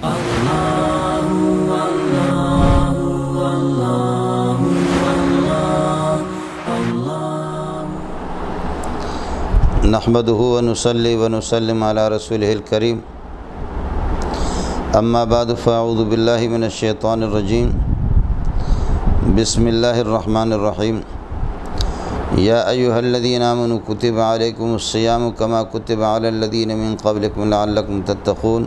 نحمده ونصلي ونسلم على رسوله الكريم اما بعد فاعوذ بالله من الشيطان الرجيم بسم الله الرحمن الرحيم يا أيها الذين آمنوا كتب عليكم الصيام كما كتب على الذين من قبلكم لعلكم تتقون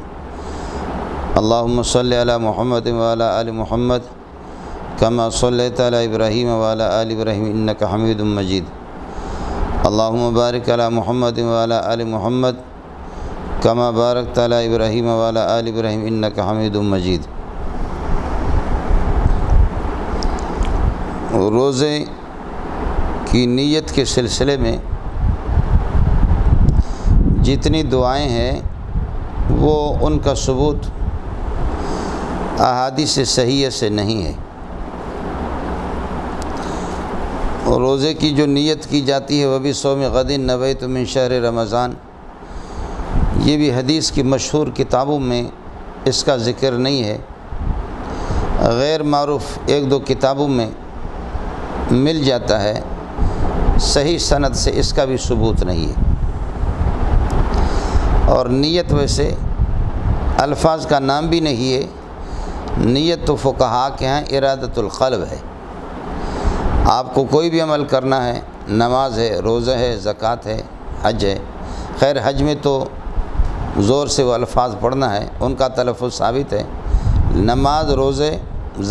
اللهم صل على محمد وعلى آل محمد كما صليت على إبراهيم وعلى آل إبراهيم إنك حميد مجيد اللهم بارك على محمد وعلى آل محمد كما باركت على إبراهيم وعلى آل إبراهيم إنك حميد مجيد۔ روزے کی نیت کے سلسلے میں جتنی دعائیں ہیں وہ ان کا ثبوت احادیث صحیحہ سے نہیں ہے۔ روزے کی جو نیت کی جاتی ہے وہ بھی صوم غد نویت من شہر رمضان، یہ بھی حدیث کی مشہور کتابوں میں اس کا ذکر نہیں ہے، غیر معروف ایک دو کتابوں میں مل جاتا ہے، صحیح سند سے اس کا بھی ثبوت نہیں ہے۔ اور نیت ویسے الفاظ کا نام بھی نہیں ہے، نیت تو فقہا کے ہیں ارادۃ القلب ہے۔ آپ کو کوئی بھی عمل کرنا ہے، نماز ہے، روزہ ہے، زکوٰۃ ہے، حج ہے، خیر حج میں تو زور سے وہ الفاظ پڑھنا ہے، ان کا تلفظ ثابت ہے، نماز، روزے،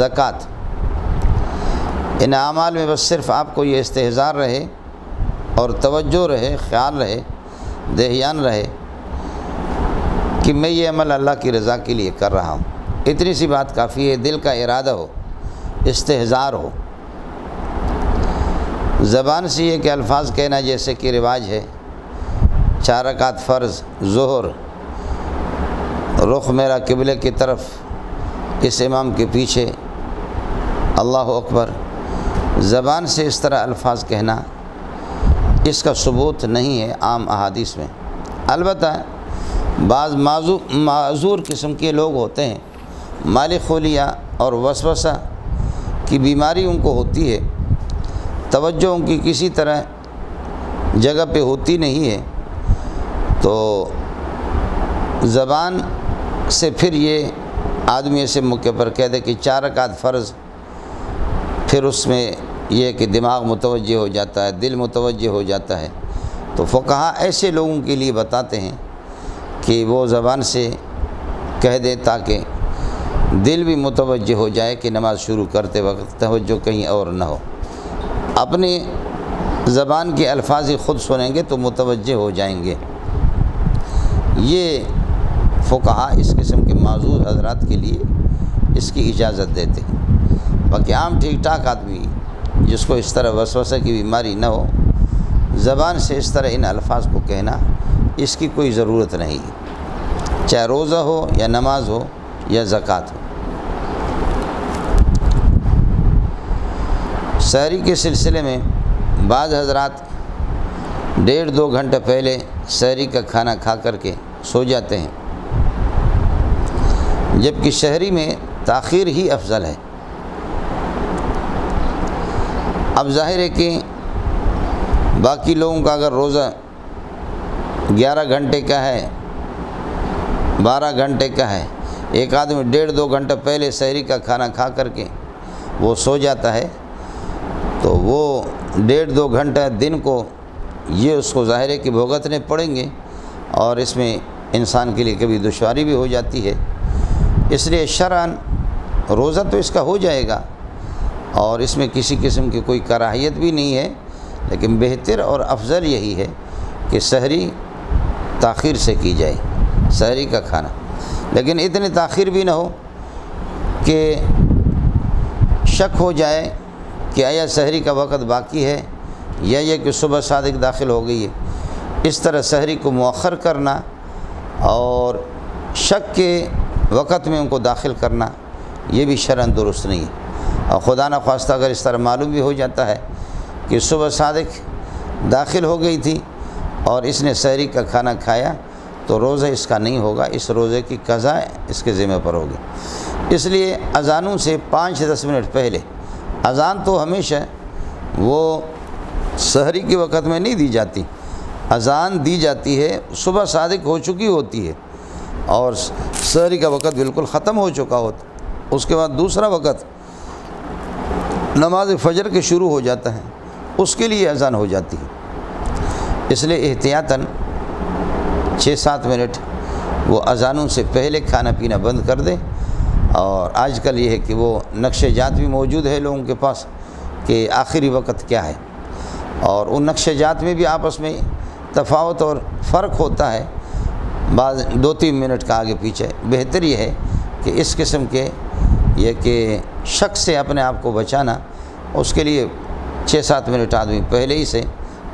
زکوٰۃ، ان اعمال میں بس صرف آپ کو یہ استحضار رہے اور توجہ رہے، خیال رہے، دہیان رہے کہ میں یہ عمل اللہ کی رضا کے لیے کر رہا ہوں، اتنی سی بات کافی ہے، دل کا ارادہ ہو، استحضار ہو۔ زبان سے یہ کہ الفاظ کہنا جیسے کہ رواج ہے، 4 رکعت فرض، ظہر، رخ میرا قبلے کی طرف، اس امام کے پیچھے، اللہ اکبر، زبان سے اس طرح الفاظ کہنا اس کا ثبوت نہیں ہے عام احادیث میں۔ البتہ بعض معذور قسم کے لوگ ہوتے ہیں، مالی خلیہ اور وسوسہ کی بیماری ان کو ہوتی ہے، توجہ ان کی کسی طرح جگہ پہ ہوتی نہیں ہے، تو زبان سے پھر یہ آدمی ایسے موقع پر کہہ دے کہ 4 رکعت فرض، پھر اس میں یہ کہ دماغ متوجہ ہو جاتا ہے، دل متوجہ ہو جاتا ہے، تو فقہا ایسے لوگوں کے لیے بتاتے ہیں کہ وہ زبان سے کہہ دیں تاکہ دل بھی متوجہ ہو جائے کہ نماز شروع کرتے وقت توجہ کہیں اور نہ ہو۔ اپنی زبان کے الفاظ ہی خود سنیں گے تو متوجہ ہو جائیں گے۔ یہ فقہا اس قسم کے معذور حضرات کے لیے اس کی اجازت دیتے ہیں۔ باقی عام ٹھیک ٹھاک آدمی جس کو اس طرح وسوسہ کی بیماری نہ ہو، زبان سے اس طرح ان الفاظ کو کہنا اس کی کوئی ضرورت نہیں ہے، چاہے روزہ ہو یا نماز ہو یا زکوٰۃ ہو۔ سحری کے سلسلے میں بعض حضرات 1.5-2 گھنٹے پہلے سحری کا کھانا کھا کر کے سو جاتے ہیں، جبکہ سحری میں تاخیر ہی افضل ہے۔ اب ظاہر ہے کہ باقی لوگوں کا اگر روزہ 11 گھنٹے کا ہے، 12 گھنٹے کا ہے، ایک آدمی 1.5-2 گھنٹے پہلے سحری کا کھانا کھا کر کے وہ سو جاتا ہے، تو وہ 1.5-2 گھنٹہ دن کو یہ اس کو ظاہر ہے کہ بھگتنے پڑیں گے، اور اس میں انسان کے لیے کبھی دشواری بھی ہو جاتی ہے۔ اس لیے شرعاً روزہ تو اس کا ہو جائے گا اور اس میں کسی قسم کی کوئی کراہیت بھی نہیں ہے، لیکن بہتر اور افضل یہی ہے کہ سحری تاخیر سے کی جائے، سحری کا کھانا، لیکن اتنی تاخیر بھی نہ ہو کہ شک ہو جائے کہ آیا سحری کا وقت باقی ہے یا یہ کہ صبح صادق داخل ہو گئی ہے۔ اس طرح سحری کو مؤخر کرنا اور شک کے وقت میں ان کو داخل کرنا یہ بھی شرعاً درست نہیں ہے، اور خدا نخواستہ اگر اس طرح معلوم بھی ہو جاتا ہے کہ صبح صادق داخل ہو گئی تھی اور اس نے سحری کا کھانا کھایا، تو روزہ اس کا نہیں ہوگا، اس روزے کی قضا اس کے ذمہ پر ہوگی۔ اس لیے اذانوں سے 5-10 منٹ پہلے، اذان تو ہمیشہ وہ سحری کے وقت میں نہیں دی جاتی، اذان دی جاتی ہے صبح صادق ہو چکی ہوتی ہے اور سحری کا وقت بالکل ختم ہو چکا ہوتا، اس کے بعد دوسرا وقت نماز فجر کے شروع ہو جاتا ہے، اس کے لیے اذان ہو جاتی ہے۔ اس لیے احتیاطاً 6-7 منٹ وہ اذانوں سے پہلے کھانا پینا بند کر دیں۔ اور آج کل یہ ہے کہ وہ نقشے جات بھی موجود ہے لوگوں کے پاس کہ آخری وقت کیا ہے، اور ان نقشے جات میں بھی آپس میں تفاوت اور فرق ہوتا ہے، بعض 2-3 منٹ کا آگے پیچھے۔ بہتر یہ ہے کہ اس قسم کے یہ کہ شک سے اپنے آپ کو بچانا، اس کے لیے 6-7 منٹ آدمی پہلے ہی سے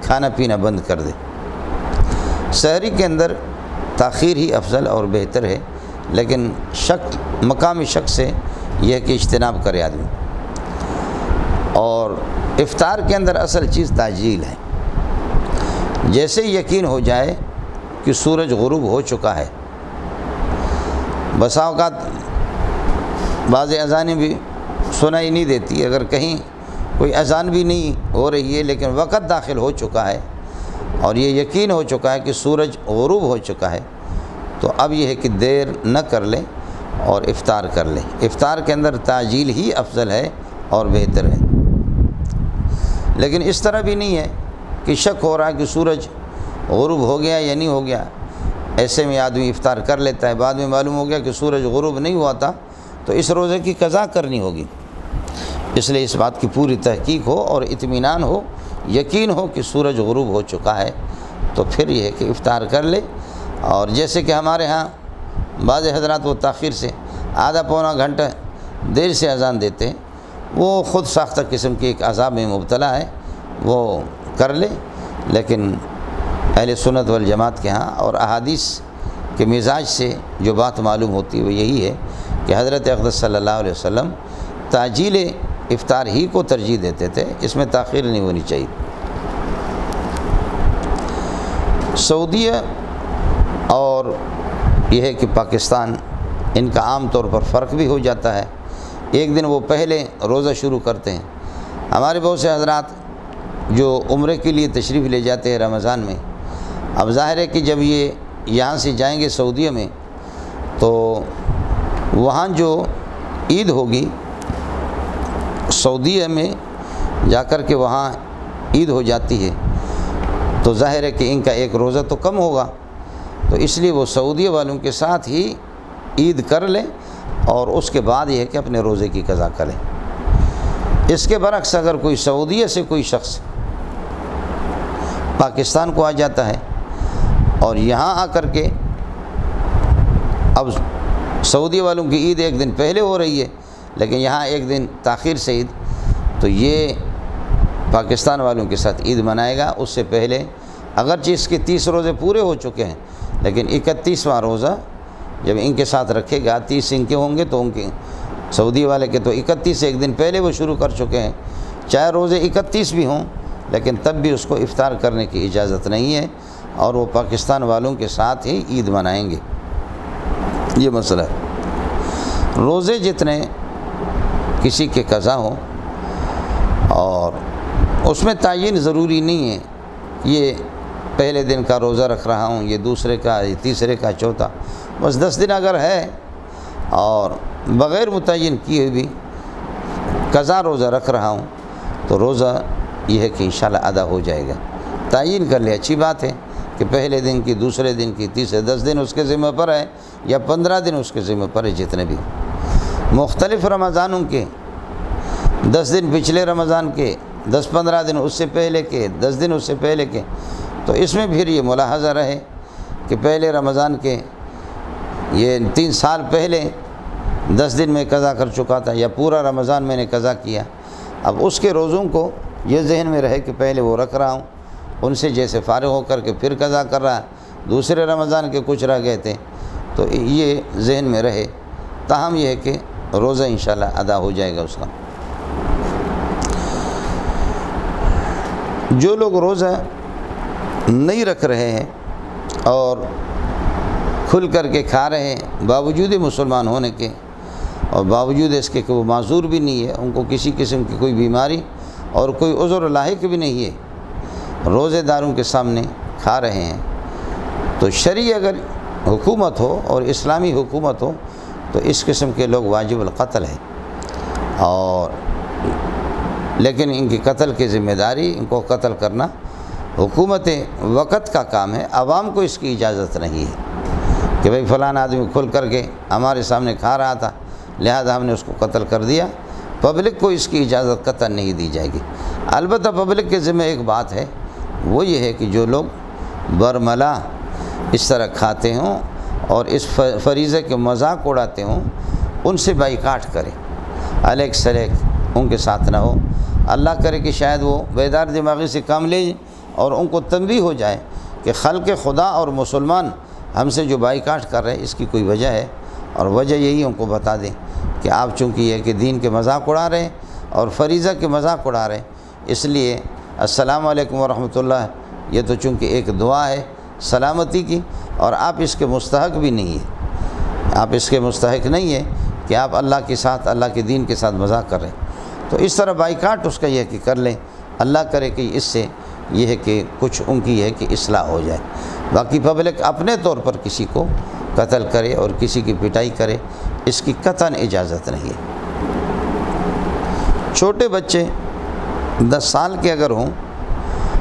کھانا پینا بند کر دے۔ سحری کے اندر تاخیر ہی افضل اور بہتر ہے، لیکن شک، مقامی شک سے یہ ہے کہ اجتناب کرے آدمی۔ اور افطار کے اندر اصل چیز تاجیل ہے۔ جیسے یقین ہو جائے کہ سورج غروب ہو چکا ہے، بسا اوقات بعض اذانیں بھی سنائی نہیں دیتی، اگر کہیں کوئی اذان بھی نہیں ہو رہی ہے لیکن وقت داخل ہو چکا ہے اور یہ یقین ہو چکا ہے کہ سورج غروب ہو چکا ہے، تو اب یہ ہے کہ دیر نہ کر لیں اور افطار کر لیں۔ افطار کے اندر تاجیل ہی افضل ہے اور بہتر ہے، لیکن اس طرح بھی نہیں ہے کہ شک ہو رہا ہے کہ سورج غروب ہو گیا یا نہیں ہو گیا، ایسے میں آدمی افطار کر لیتا ہے، بعد میں معلوم ہو گیا کہ سورج غروب نہیں ہوا تھا، تو اس روزے کی قضا کرنی ہوگی۔ اس لیے اس بات کی پوری تحقیق ہو اور اطمینان ہو، یقین ہو کہ سورج غروب ہو چکا ہے، تو پھر یہ ہے کہ افطار کر لے۔ اور جیسے کہ ہمارے ہاں بعض حضرات وہ تاخیر سے آدھا پونا گھنٹہ دیر سے اذان دیتے ہیں، وہ خود ساختہ قسم کی ایک عذاب میں مبتلا ہے، وہ کر لے۔ لیکن اہل سنت والجماعت کے ہاں اور احادیث کے مزاج سے جو بات معلوم ہوتی ہے وہ یہی ہے کہ حضرت اقدس صلی اللہ علیہ وسلم تاجیل افطار ہی کو ترجیح دیتے تھے، اس میں تاخیر نہیں ہونی چاہیے۔ سعودیہ اور یہ ہے کہ پاکستان، ان کا عام طور پر فرق بھی ہو جاتا ہے، ایک دن وہ پہلے روزہ شروع کرتے ہیں۔ ہمارے بہت سے حضرات جو عمرے کے لیے تشریف لے جاتے ہیں رمضان میں، اب ظاہر ہے کہ جب یہ یہاں سے جائیں گے سعودیہ میں تو وہاں جو عید ہوگی، سعودیہ میں جا کر کے وہاں عید ہو جاتی ہے، تو ظاہر ہے کہ ان کا ایک روزہ تو کم ہوگا، تو اس لیے وہ سعودیہ والوں کے ساتھ ہی عید کر لیں اور اس کے بعد یہ ہے کہ اپنے روزے کی قضا کریں۔ اس کے برعکس اگر کوئی سعودیہ سے کوئی شخص پاکستان کو آ جاتا ہے اور یہاں آ کر کے اب سعودی والوں کی عید ایک دن پہلے ہو رہی ہے لیکن یہاں ایک دن تاخیر سے عید، تو یہ پاکستان والوں کے ساتھ عید منائے گا۔ اس سے پہلے اگرچہ اس کے 30 روزے پورے ہو چکے ہیں لیکن 31واں روزہ جب ان کے ساتھ رکھے گا، 30 ان کے ہوں گے تو ان کے سعودی والے کے تو 31 سے ایک دن پہلے وہ شروع کر چکے ہیں، چاہے روزے 31 بھی ہوں لیکن تب بھی اس کو افطار کرنے کی اجازت نہیں ہے اور وہ پاکستان والوں کے ساتھ ہی عید منائیں گے۔ یہ مسئلہ ہے۔ روزے جتنے کسی کے قضا ہوں اور اس میں تعین ضروری نہیں ہے، یہ پہلے دن کا روزہ رکھ رہا ہوں، یہ دوسرے کا، یہ تیسرے کا، چوتھا، بس 10 دن اگر ہے اور بغیر متعین کیے بھی قضا روزہ رکھ رہا ہوں تو روزہ یہ ہے کہ انشاءاللہ ادا ہو جائے گا۔ تعین کر لے، اچھی بات ہے کہ پہلے دن کی، دوسرے دن کی، تیسرے، 10 دن اس کے ذمہ پر ہے یا 15 دن اس کے ذمہ پر ہے، جتنے بھی مختلف رمضانوں کے، 10 دن پچھلے رمضان کے، 10-15 دن اس سے پہلے کے، 10 دن اس سے پہلے کے، تو اس میں پھر یہ ملاحظہ رہے کہ پہلے رمضان کے یہ 3 سال پہلے 10 دن میں قضا کر چکا تھا یا پورا رمضان میں نے قضا کیا، اب اس کے روزوں کو یہ ذہن میں رہے کہ پہلے وہ رکھ رہا ہوں، ان سے جیسے فارغ ہو کر کے پھر قضا کر رہا ہے، دوسرے رمضان کے کچھ رہ گئے تھے، تو یہ ذہن میں رہے، تاہم یہ ہے کہ روزہ انشاءاللہ ادا ہو جائے گا اس کا۔ جو لوگ روزہ نہیں رکھ رہے ہیں اور کھل کر کے کھا رہے ہیں باوجود مسلمان ہونے کے، اور باوجود اس کے کہ وہ معذور بھی نہیں ہے، ان کو کسی قسم کی کوئی بیماری اور کوئی عذر لاحق بھی نہیں ہے، روزے داروں کے سامنے کھا رہے ہیں۔ تو شرعی اگر حکومت ہو اور اسلامی حکومت ہو تو اس قسم کے لوگ واجب القتل ہے، اور لیکن ان کی قتل کی ذمہ داری، ان کو قتل کرنا حکومت وقت کا کام ہے، عوام کو اس کی اجازت نہیں ہے کہ بھئی فلاں آدمی کھل کر کے ہمارے سامنے کھا رہا تھا لہذا ہم نے اس کو قتل کر دیا۔ پبلک کو اس کی اجازت قطعاً نہیں دی جائے گی۔ البتہ پبلک کے ذمہ ایک بات ہے، وہ یہ ہے کہ جو لوگ برملا اس طرح کھاتے ہوں اور اس فریضے کے مذاق اڑاتے ہوں ان سے بائیکاٹ کرے، الیک سلیک ان کے ساتھ نہ ہو۔ اللہ کرے کہ شاید وہ بیدار دماغی سے کام لے اور ان کو تنبیہ ہو جائے کہ خلق خدا اور مسلمان ہم سے جو بائیکاٹ کر رہے ہیں اس کی کوئی وجہ ہے، اور وجہ یہی ان کو بتا دیں کہ آپ چونکہ یہ کہ دین کے مذاق اڑا رہے ہیں اور فریضہ کے مذاق اڑا رہے ہیں، اس لیے السلام علیکم ورحمۃ اللہ یہ تو چونکہ ایک دعا ہے سلامتی کی، اور آپ اس کے مستحق بھی نہیں ہیں، آپ اس کے مستحق نہیں ہیں کہ آپ اللہ کے ساتھ، اللہ کے دین کے ساتھ مذاق کر رہے ہیں۔ تو اس طرح بائیکاٹ اس کا یہ ہے کہ کر لیں، اللہ کرے کہ اس سے یہ ہے کہ کچھ ان کی ہے کہ اصلاح ہو جائے۔ باقی پبلک اپنے طور پر کسی کو قتل کرے اور کسی کی پٹائی کرے اس کی قطعاً اجازت نہیں ہے۔ چھوٹے بچے 10 سال کے اگر ہوں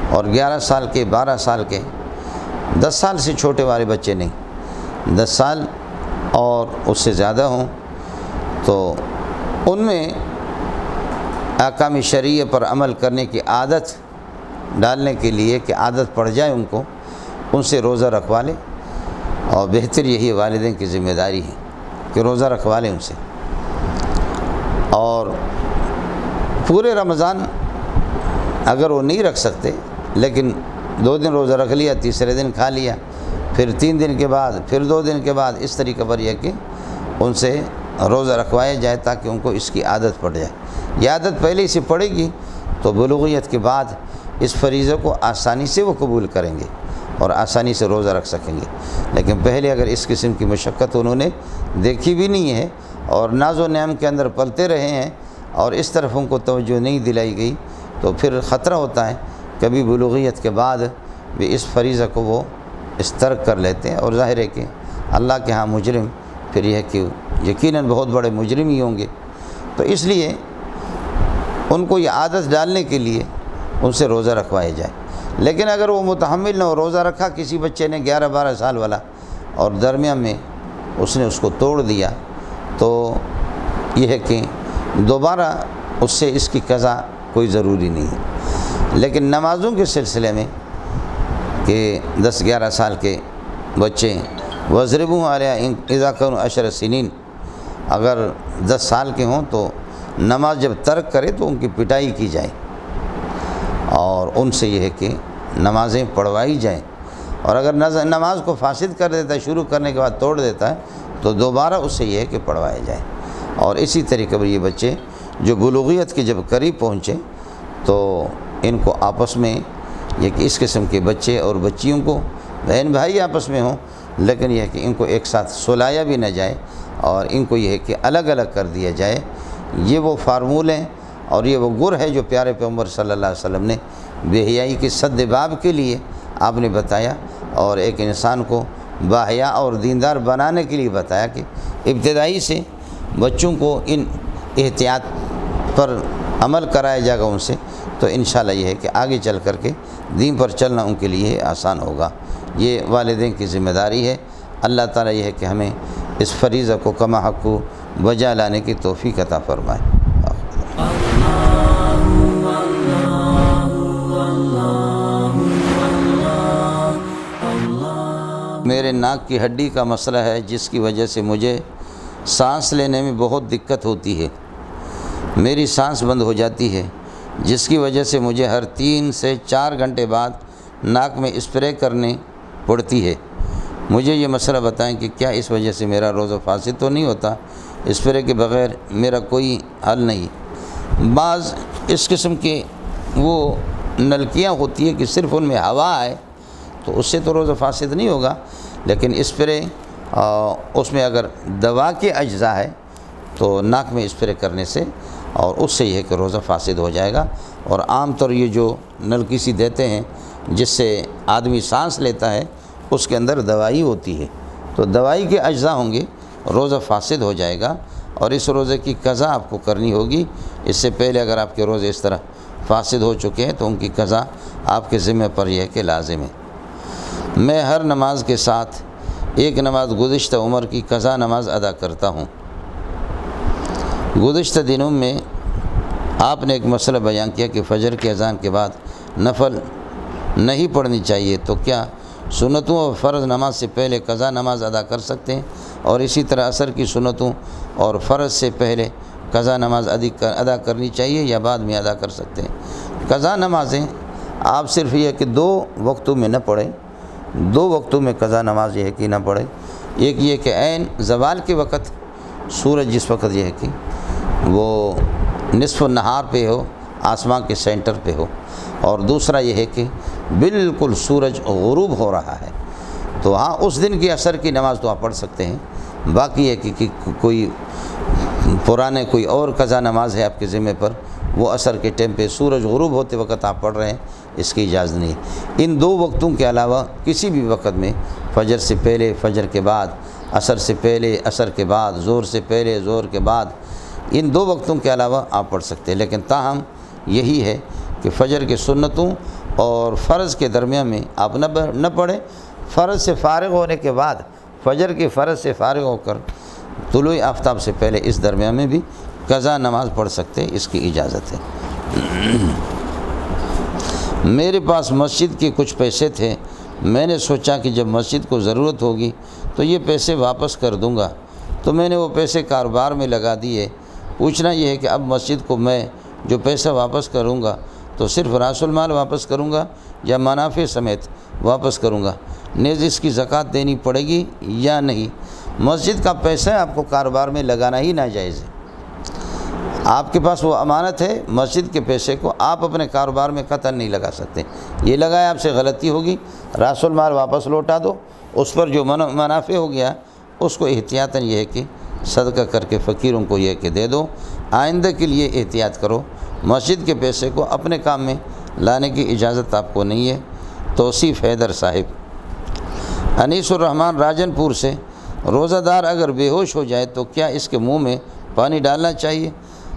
اور 11 سال کے، 12 سال کے، 10 سال سے چھوٹے والے بچے نہیں، 10 سال اور اس سے زیادہ ہوں تو ان میں احکام شرعیہ پر عمل کرنے کی عادت ڈالنے کے لیے کہ عادت پڑ جائے ان کو، ان سے روزہ رکھوا لیں، اور بہتر یہی والدین کی ذمہ داری ہے کہ روزہ رکھوا لیں ان سے۔ اور پورے رمضان اگر وہ نہیں رکھ سکتے لیکن 2 دن روزہ رکھ لیا، تیسرے دن کھا لیا، پھر 3 دن کے بعد، پھر 2 دن کے بعد، اس طریقے پر یہ کہ ان سے روزہ رکھوایا جائے تاکہ ان کو اس کی عادت پڑ جائے۔ یہ عادت پہلے سے پڑے گی تو بلوغیت کے بعد اس فریضے کو آسانی سے وہ قبول کریں گے اور آسانی سے روزہ رکھ سکیں گے۔ لیکن پہلے اگر اس قسم کی مشقت انہوں نے دیکھی بھی نہیں ہے اور ناز و نعم کے اندر پلتے رہے ہیں اور اس طرف ان کو توجہ نہیں دلائی گئی تو پھر خطرہ ہوتا ہے کبھی بلوغیت کے بعد بھی اس فریضہ کو وہ اس ترک کر لیتے ہیں، اور ظاہر ہے کہ اللہ کے ہاں مجرم پھر یہ ہے کہ یقیناً بہت بڑے مجرم ہی ہوں گے۔ تو اس لیے ان کو یہ عادت ڈالنے کے لیے ان سے روزہ رکھوایا جائے۔ لیکن اگر وہ متحمل نہ ہو، روزہ رکھا کسی بچے نے 11-12 سال والا اور درمیان میں اس نے اس کو توڑ دیا تو یہ ہے کہ دوبارہ اس سے اس کی قضا کوئی ضروری نہیں ہے۔ لیکن نمازوں کے سلسلے میں کہ 10-11 سال کے بچے وَضْرِبُوهُمْ عَلَيْهَا إِذَا كَانُوا 10 سنین، اگر 10 سال کے ہوں تو نماز جب ترک کرے تو ان کی پٹائی کی جائے اور ان سے یہ ہے کہ نمازیں پڑھوائی جائیں، اور اگر نماز کو فاسد کر دیتا ہے، شروع کرنے کے بعد توڑ دیتا ہے تو دوبارہ اس سے یہ ہے کہ پڑھوایا جائے۔ اور اسی طریقے پر یہ بچے جو بلوغیت کے جب قریب پہنچے تو ان کو آپس میں یہ کہ اس قسم کے بچے اور بچیوں کو بہن بھائی آپس میں ہوں، لیکن یہ ہے کہ ان کو ایک ساتھ سلایا بھی نہ جائے اور ان کو یہ ہے کہ الگ الگ کر دیا جائے۔ یہ وہ فارمول ہیں اور یہ وہ گر ہے جو پیارے پیغمبر صلی اللہ علیہ وسلم نے بے حیائی کے سد باب کے لیے آپ نے بتایا، اور ایک انسان کو باحیا اور دیندار بنانے کے لیے بتایا کہ ابتدائی سے بچوں کو ان احتیاط پر عمل کرایا جائے گا ان سے، تو انشاءاللہ یہ ہے کہ آگے چل کر کے دین پر چلنا ان کے لیے آسان ہوگا۔ یہ والدین کی ذمہ داری ہے۔ اللہ تعالیٰ یہ ہے کہ ہمیں اس فریضہ کو کما حق بجا لانے کی توفیق عطا فرمائے۔ میرے ناک کی ہڈی کا مسئلہ ہے جس کی وجہ سے مجھے سانس لینے میں بہت دقت ہوتی ہے، میری سانس بند ہو جاتی ہے جس کی وجہ سے مجھے ہر 3 سے 4 گھنٹے بعد ناک میں اسپرے کرنی پڑتی ہے۔ مجھے یہ مسئلہ بتائیں کہ کیا اس وجہ سے میرا روزہ فاسد تو نہیں ہوتا؟ اسپرے کے بغیر میرا کوئی حل نہیں۔ بعض اس قسم کے وہ نلکیاں ہوتی ہیں کہ صرف ان میں ہوا ہے تو اس سے تو روزہ فاسد نہیں ہوگا، لیکن اسپرے اس میں اگر دوا کے اجزاء ہے تو ناک میں اسپرے کرنے سے اور اس سے یہ ہے کہ روزہ فاسد ہو جائے گا۔ اور عام طور یہ جو نلکیسی دیتے ہیں جس سے آدمی سانس لیتا ہے اس کے اندر دوائی ہوتی ہے، تو دوائی کے اجزاء ہوں گے، روزہ فاسد ہو جائے گا اور اس روزے کی قضا آپ کو کرنی ہوگی۔ اس سے پہلے اگر آپ کے روزے اس طرح فاسد ہو چکے ہیں تو ان کی قضا آپ کے ذمہ پر یہ ہے کہ لازم ہے۔ میں ہر نماز کے ساتھ ایک نماز گزشتہ عمر کی قضا نماز ادا کرتا ہوں۔ گزشتہ دنوں میں آپ نے ایک مسئلہ بیان کیا کہ فجر کی اذان کے بعد نفل نہیں پڑھنی چاہیے، تو کیا سنتوں اور فرض نماز سے پہلے قضا نماز ادا کر سکتے ہیں؟ اور اسی طرح عصر کی سنتوں اور فرض سے پہلے قضا نماز ادا کرنی چاہیے یا بعد میں ادا کر سکتے ہیں؟ قضا نمازیں آپ صرف یہ کہ 2 وقتوں میں نہ پڑھیں، 2 وقتوں میں قضا نماز یہ ہے کہ نہ پڑھیں۔ ایک یہ کہ عین زوال کے وقت سورج جس وقت یہ ہے کہ وہ نصف النہار پہ ہو، آسمان کے سینٹر پہ ہو، اور دوسرا یہ ہے کہ بالکل سورج غروب ہو رہا ہے، تو ہاں اس دن کی عصر کی نماز تو آپ پڑھ سکتے ہیں۔ باقی ہے کہ کوئی پرانے کوئی اور قضا نماز ہے آپ کے ذمہ پر، وہ عصر کے ٹائم پہ سورج غروب ہوتے وقت آپ پڑھ رہے ہیں، اس کی اجازت نہیں ہے۔ ان 2 وقتوں کے علاوہ کسی بھی وقت میں، فجر سے پہلے، فجر کے بعد، عصر سے پہلے، عصر کے بعد، ظہر سے پہلے، ظہر کے بعد، ان 2 وقتوں کے علاوہ آپ پڑھ سکتے ہیں۔ لیکن تاہم یہی ہے کہ فجر کے سنتوں اور فرض کے درمیان میں آپ نہ پڑھیں۔ فرض سے فارغ ہونے کے بعد، فجر کے فرض سے فارغ ہو کر طلوع آفتاب سے پہلے اس درمیان میں بھی قضا نماز پڑھ سکتے ہیں، اس کی اجازت ہے۔ میرے پاس مسجد کے کچھ پیسے تھے، میں نے سوچا کہ جب مسجد کو ضرورت ہوگی تو یہ پیسے واپس کر دوں گا، تو میں نے وہ پیسے کاروبار میں لگا دیے۔ پوچھنا یہ ہے کہ اب مسجد کو میں جو پیسہ واپس کروں گا تو صرف راس المال واپس کروں گا یا منافع سمیت واپس کروں گا؟ نیز اس کی زکوٰۃ دینی پڑے گی یا نہیں؟ مسجد کا پیسہ آپ کو کاروبار میں لگانا ہی ناجائز ہے۔ آپ کے پاس وہ امانت ہے، مسجد کے پیسے کو آپ اپنے کاروبار میں قطعاً نہیں لگا سکتے۔ یہ لگایا آپ سے غلطی ہوگی، راس المال واپس لوٹا دو، اس پر جو منافع ہو گیا اس کو احتیاطاً یہ ہے کہ صدقہ کر کے فقیروں کو یہ کہ دے دو۔ آئندہ کے لیے احتیاط کرو، مسجد کے پیسے کو اپنے کام میں لانے کی اجازت آپ کو نہیں ہے۔ توصیف حیدر صاحب۔ انیس الرحمن راجن پور سے، روزہ دار اگر بے ہوش ہو جائے تو کیا اس کے منہ میں پانی ڈالنا چاہیے؟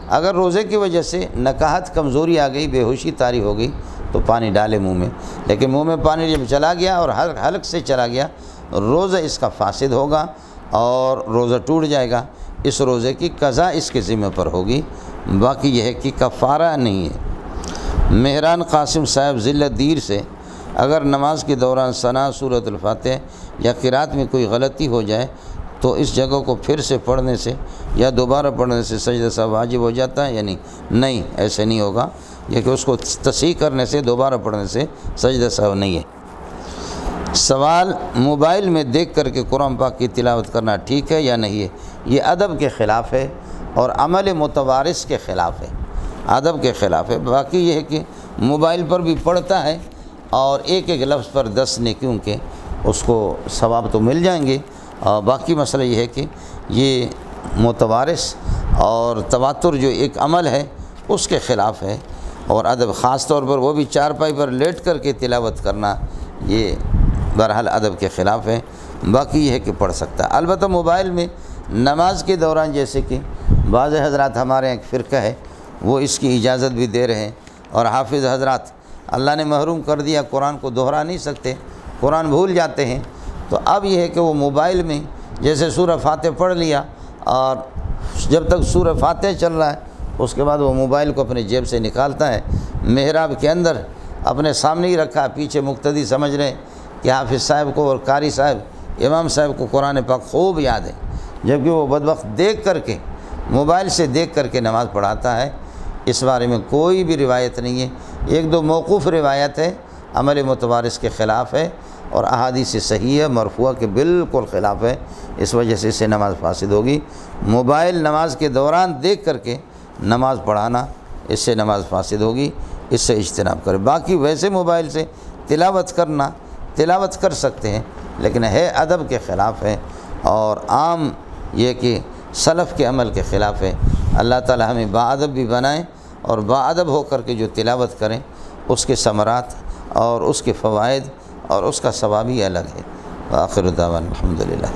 اگر روزے کی وجہ سے نکاحت کمزوری آ گئی، بے ہوشی طاری ہو گئی تو پانی ڈالے منہ میں، لیکن منہ میں پانی جب چلا گیا اور حلق سے چلا گیا، روزہ اس کا فاسد ہوگا اور روزہ ٹوٹ جائے گا۔ اس روزے کی قضا اس کے ذمہ پر ہوگی، باقی یہ ہے کہ کفارہ نہیں ہے۔ مہران قاسم صاحب ضلع دیر سے، اگر نماز کے دوران ثنا، سورۃ الفاتحہ یا قرات میں کوئی غلطی ہو جائے تو اس جگہ کو پھر سے پڑھنے سے یا دوبارہ پڑھنے سے سجدہ سہو واجب ہو جاتا ہے یا نہیں؟ نہیں، ایسے نہیں ہوگا، یہ کہ اس کو تصحیح کرنے سے، دوبارہ پڑھنے سے سجدہ سہو نہیں ہے۔ سوال، موبائل میں دیکھ کر کے قرآن پاک کی تلاوت کرنا ٹھیک ہے یا نہیں ہے؟ یہ ادب کے خلاف ہے اور عمل متوارث کے خلاف ہے، ادب کے خلاف ہے۔ باقی یہ ہے کہ موبائل پر بھی پڑھتا ہے اور ایک ایک لفظ پر 10 نیکیوں کے اس کو ثواب تو مل جائیں گے، اور باقی مسئلہ یہ ہے کہ یہ متوارث اور تواتر جو ایک عمل ہے اس کے خلاف ہے، اور ادب خاص طور پر وہ بھی چارپائی پر لیٹ کر کے تلاوت کرنا، یہ بہرحال ادب کے خلاف ہے۔ باقی یہ ہے کہ پڑھ سکتا ہے۔ البتہ موبائل میں نماز کے دوران، جیسے کہ بعض حضرات ہمارے ایک فرقہ ہے وہ اس کی اجازت بھی دے رہے ہیں، اور حافظ حضرات اللہ نے محروم کر دیا، قرآن کو دہرا نہیں سکتے، قرآن بھول جاتے ہیں، تو اب یہ ہے کہ وہ موبائل میں جیسے سورہ فاتحہ پڑھ لیا اور جب تک سورہ فاتحہ چل رہا ہے اس کے بعد وہ موبائل کو اپنے جیب سے نکالتا ہے، محراب کے اندر اپنے سامنے ہی رکھا، پیچھے مقتدی سمجھ رہے ہیں کہ حافظ صاحب کو اور قاری صاحب، امام صاحب کو قرآن پاک خوب یاد ہے، جبکہ وہ بدبخت دیکھ کر کے، موبائل سے دیکھ کر کے نماز پڑھاتا ہے۔ اس بارے میں کوئی بھی روایت نہیں ہے، 1-2 موقوف روایت ہے، عمل متوارث کے خلاف ہے، اور احادیث صحیح ہے، مرفوعہ کے بالکل خلاف ہے، اس وجہ سے اس سے نماز فاسد ہوگی۔ موبائل نماز کے دوران دیکھ کر کے نماز پڑھانا، اس سے نماز فاسد ہوگی، اس سے اجتناب کرے۔ باقی ویسے موبائل سے تلاوت کرنا، تلاوت کر سکتے ہیں، لیکن ہے ادب کے خلاف ہے، اور عام یہ کہ سلف کے عمل کے خلاف ہے۔ اللہ تعالی ہمیں باادب بھی بنائیں اور باادب ہو کر کے جو تلاوت کریں اس کے ثمرات اور اس کے فوائد اور اس کا ثواب ہی الگ ہے۔ وآخر دعوانا الحمدللہ۔